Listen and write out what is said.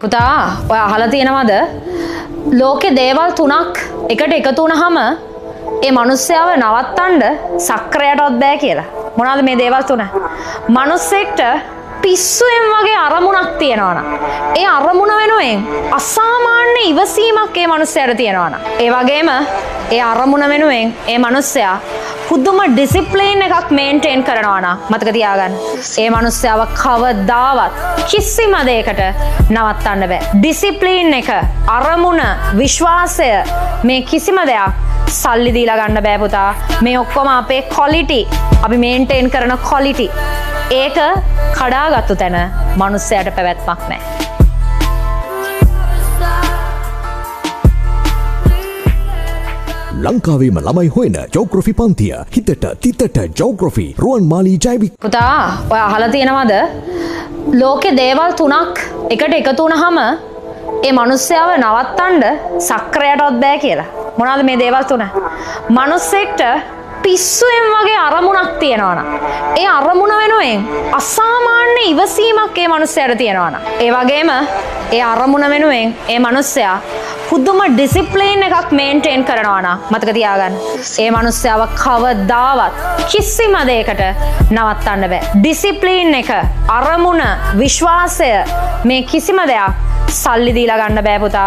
පුතා ඔය අහලා තියෙනවද ලෝකේ දේවල් තුනක් එකට එකතු වුනහම ඒ මිනිස්සයව නවත්තන්න සක්‍රයටවත් බෑ කියලා. මොනවාද මේ දේවල් තුන? මිනිස්සෙක්ට පිස්සුවෙන් වගේ අරමුණක් තියෙනවනම් ඒ අරමුණ වෙනුවෙන් අසාමාන්‍ය ඉවසීමක් ඒ මිනිස්සයාට තියෙනවනම් ඒ වගේම ඒ අරමුණ වෙනුවෙන් ඒ මිනිස්සයා පුදුම ඩිසිප්ලින් එකක් මේන්ටේන් කරනවා නම් මතක තියාගන්න. ඒ මිනිස්සයාව කවදාවත් කිසිම දෙයකට නවත්තන්න බෑ. ඩිසිප්ලින් එක, අරමුණ, විශ්වාසය මේ කිසිම දෙයක් සල්ලි දීලා ගන්න බෑ පුතා. මේ ඔක්කොම අපේ ක්වොලිටි, අපි මේන්ටේන් කරන ක්වොලිටි. ඒක කඩාගත්තු තැන මිනිස්සයාට පැවැත්මක් නැහැ. ලංකාවේම ළමයි හොයන ජෝග්‍රෆි පන්තිය හිතට තිතට ජෝග්‍රෆි රුවන්මාලී ජෛවික. පුතා ඔය අහලා තියෙනවද ලෝකේ දේවල් තුනක් එකට එකතු වුනහම ඒ මිනිස්සයව නවත්තන්න සක්‍රයටවත් බෑ කියලා. මොනවාද මේ දේවල් තුන? මිනිස්සෙක්ට පිස්සුවෙන් වගේ අරමුණක් තියෙනවනම් ඒ අරමුණ වෙනුවෙන් අසාමාන්‍ය ඉවසීමක් ඒ මිනිස්සයාට තියෙනවනම් ඒ වගේම ඒ අරමුණ වෙනුවෙන් ඒ මිනිස්සයා පුදුම ඩිසිප්ලින් එකක් මේන්ටේන් කරනවා නම් මතක තියාගන්න. ඒ මිනිස්සයාව කවදාවත් කිසිම දෙයකට නවත්තන්න බෑ. ඩිසිප්ලින් එක, අරමුණ, විශ්වාසය මේ කිසිම දෙයක් සල්ලි දීලා ගන්න බෑ පුතා.